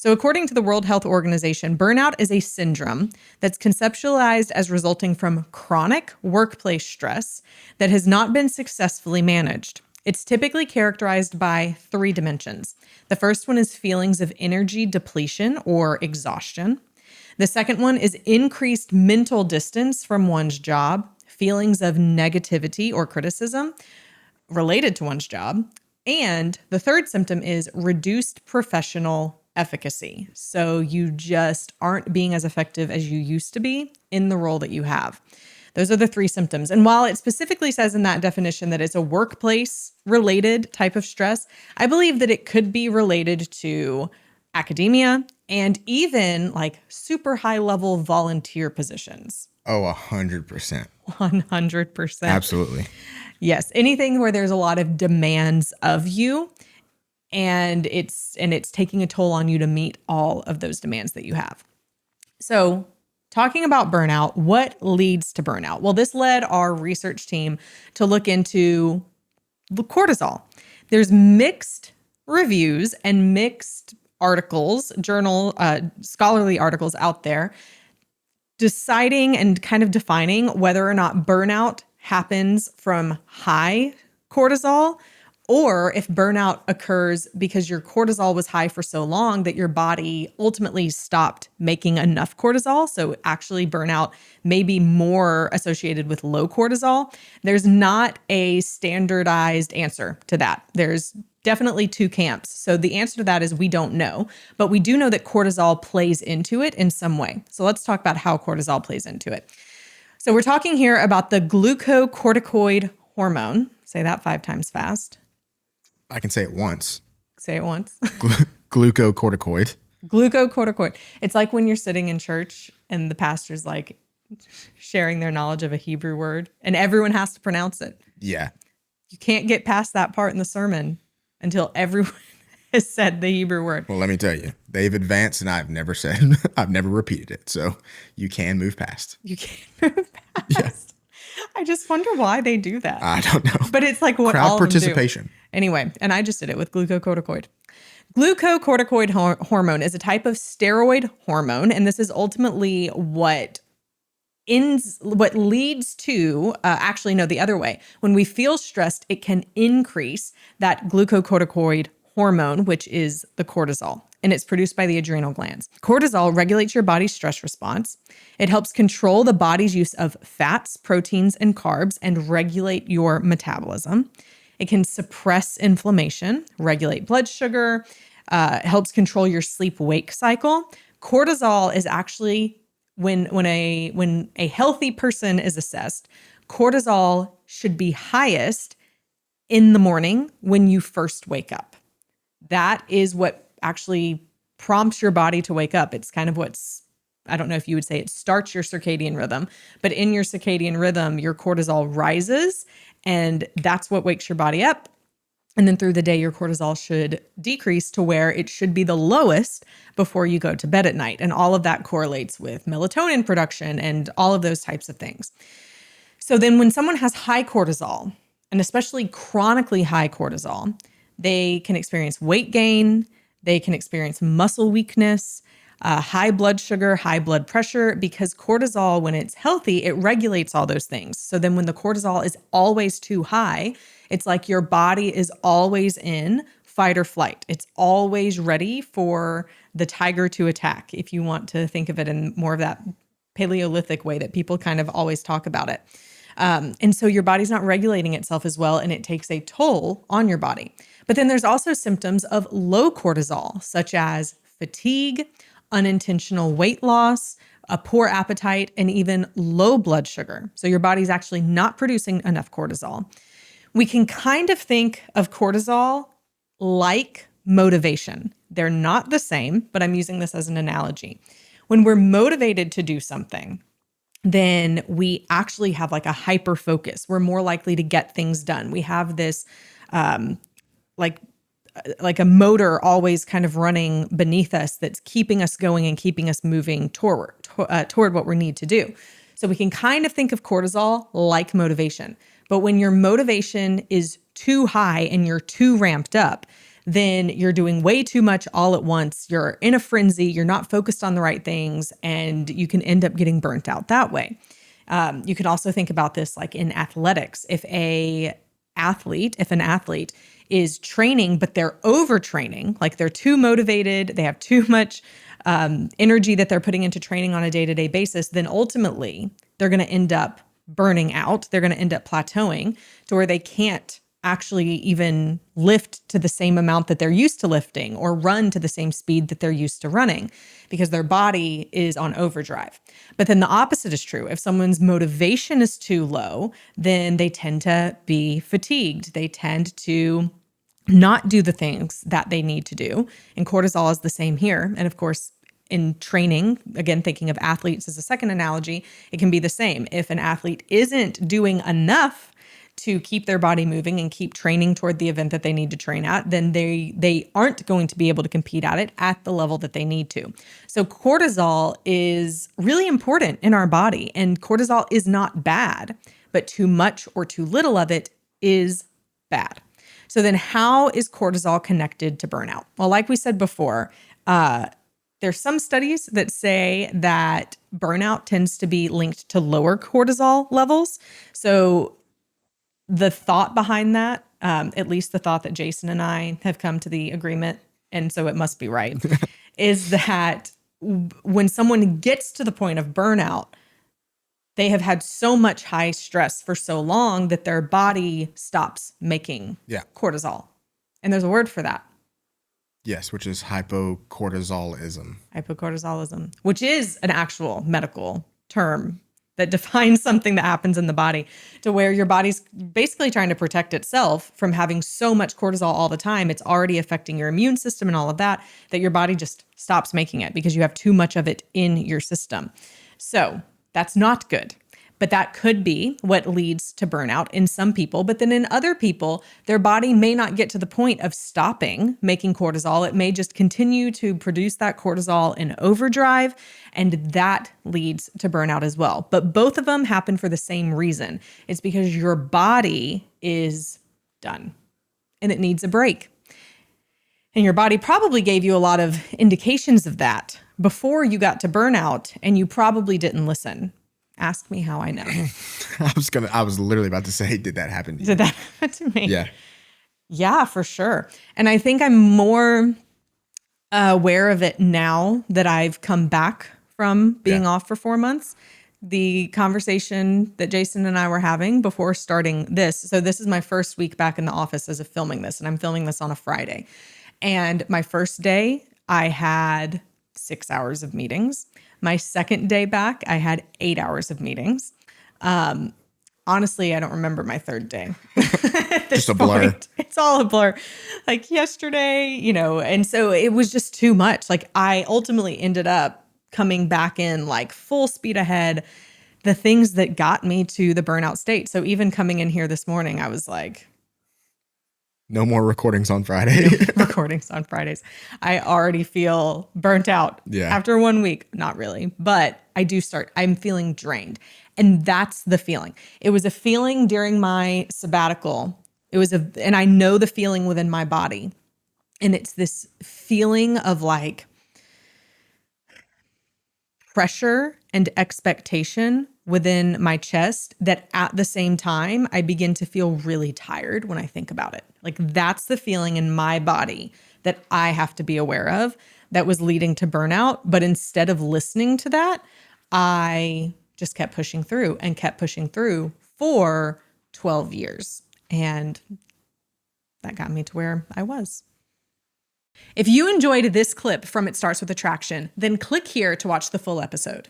So according to the World Health Organization, burnout is a syndrome that's conceptualized as resulting from chronic workplace stress that has not been successfully managed. It's typically characterized by 3 dimensions. The first one is feelings of energy depletion or exhaustion. The second one is increased mental distance from one's job, feelings of negativity or criticism related to one's job. And the third symptom is reduced professional efficacy. So you just aren't being as effective as you used to be in the role that you have. Those are the 3 symptoms. And while it specifically says in that definition that it's a workplace related type of stress, I believe that it could be related to academia and even like super high level volunteer positions. Oh, 100%. 100%. Absolutely. Yes. Anything where there's a lot of demands of you and it's taking a toll on you to meet all of those demands that you have. So talking about burnout, what leads to burnout? Well, this led our research team to look into the cortisol. There's mixed reviews and mixed articles, scholarly articles out there deciding and kind of defining whether or not burnout happens from high cortisol or if burnout occurs because your cortisol was high for so long that your body ultimately stopped making enough cortisol. So actually burnout may be more associated with low cortisol. There's not a standardized answer to that. There's definitely 2 camps. So the answer to that is we don't know, but we do know that cortisol plays into it in some way. So let's talk about how cortisol plays into it. So we're talking here about the glucocorticoid hormone. Say that 5 times fast. I can say it once. Say it once. Glucocorticoid. Glucocorticoid. It's like when you're sitting in church and the pastor's like sharing their knowledge of a Hebrew word and everyone has to pronounce it. Yeah. You can't get past that part in the sermon until everyone has said the Hebrew word. Well, let me tell you, they've advanced and I've never repeated it. So you can move past. You can't move past. Yeah. I just wonder why they do that. I don't know. But it's like what crowd all of them do. participation. Anyway, and I just did it with glucocorticoid. Glucocorticoid hormone is a type of steroid hormone, and this is ultimately what leads to, the other way. When we feel stressed, it can increase that glucocorticoid hormone, which is the cortisol, and it's produced by the adrenal glands. Cortisol regulates your body's stress response. It helps control the body's use of fats, proteins, and carbs and regulate your metabolism. It can suppress inflammation, regulate blood sugar, helps control your sleep-wake cycle. Cortisol is actually, when a healthy person is assessed, cortisol should be highest in the morning when you first wake up. That is what actually prompts your body to wake up. It's kind of I don't know if you would say it starts your circadian rhythm, but in your circadian rhythm, your cortisol rises and that's what wakes your body up. And then through the day, your cortisol should decrease to where it should be the lowest before you go to bed at night. And all of that correlates with melatonin production and all of those types of things. So then when someone has high cortisol, and especially chronically high cortisol, they can experience weight gain, they can experience muscle weakness, high blood sugar, high blood pressure, because cortisol, when it's healthy, it regulates all those things. So then when the cortisol is always too high, it's like your body is always in fight or flight. It's always ready for the tiger to attack, if you want to think of it in more of that Paleolithic way that people kind of always talk about it. And so your body's not regulating itself as well, and it takes a toll on your body. But then there's also symptoms of low cortisol, such as fatigue, unintentional weight loss, a poor appetite, and even low blood sugar. So your body's actually not producing enough cortisol. We can kind of think of cortisol like motivation. They're not the same, but I'm using this as an analogy. When we're motivated to do something, then we actually have like a hyper focus. We're more likely to get things done. We have this like a motor always kind of running beneath us that's keeping us going and keeping us moving toward what we need to do. So we can kind of think of cortisol like motivation. But when your motivation is too high and you're too ramped up, then you're doing way too much all at once. You're in a frenzy, you're not focused on the right things, and you can end up getting burnt out that way. You can also think about this like in athletics. If an athlete is training, but they're overtraining, like they're too motivated, they have too much energy that they're putting into training on a day-to-day basis, then ultimately they're going to end up burning out. They're going to end up plateauing to where they can't actually even lift to the same amount that they're used to lifting or run to the same speed that they're used to running because their body is on overdrive. But then the opposite is true. If someone's motivation is too low, then they tend to be fatigued. They tend to not do the things that they need to do. And cortisol is the same here. And of course, in training, again, thinking of athletes as a second analogy, it can be the same. If an athlete isn't doing enough to keep their body moving and keep training toward the event that they need to train at, then they aren't going to be able to compete at it at the level that they need to. So cortisol is really important in our body, and cortisol is not bad, but too much or too little of it is bad. So then how is cortisol connected to burnout? Well, like we said before, there's some studies that say that burnout tends to be linked to lower cortisol levels. So the thought behind that, at least the thought that Jason and I have come to the agreement, and so it must be right, is that when someone gets to the point of burnout, they have had so much high stress for so long that their body stops making cortisol. And there's a word for that. Yes, which is hypocortisolism. Hypocortisolism, which is an actual medical term that defines something that happens in the body to where your body's basically trying to protect itself from having so much cortisol all the time. It's already affecting your immune system and all of that, that your body just stops making it because you have too much of it in your system. So that's not good. But that could be what leads to burnout in some people. But then in other people, their body may not get to the point of stopping making cortisol. It may just continue to produce that cortisol in overdrive, and that leads to burnout as well. But both of them happen for the same reason. It's because your body is done and it needs a break. And your body probably gave you a lot of indications of that before you got to burnout, and you probably didn't listen. Ask me how I know. I was literally about to say, did that happen to you? Did that happen to me? Yeah. Yeah, for sure. And I think I'm more aware of it now that I've come back from being off for 4 months. The conversation that Jason and I were having before starting this. So this is my first week back in the office as of filming this, and I'm filming this on a Friday. And my first day, I had 6 hours of meetings. My second day back, I had 8 hours of meetings. Honestly, I don't remember my third day. Just a blur. It's all a blur. Like yesterday, and so it was just too much. Like I ultimately ended up coming back in like full speed ahead, the things that got me to the burnout state. So even coming in here this morning, I was like, no more recordings on Friday. Recordings on Fridays. I already feel burnt out after 1 week. Not really, but I'm feeling drained. And that's the feeling. It was a feeling during my sabbatical. And I know the feeling within my body. And it's this feeling of like pressure and expectation within my chest that at the same time, I begin to feel really tired when I think about it. Like that's the feeling in my body that I have to be aware of that was leading to burnout. But instead of listening to that, I just kept pushing through and kept pushing through for 12 years. And that got me to where I was. If you enjoyed this clip from It Starts With Attraction, then click here to watch the full episode.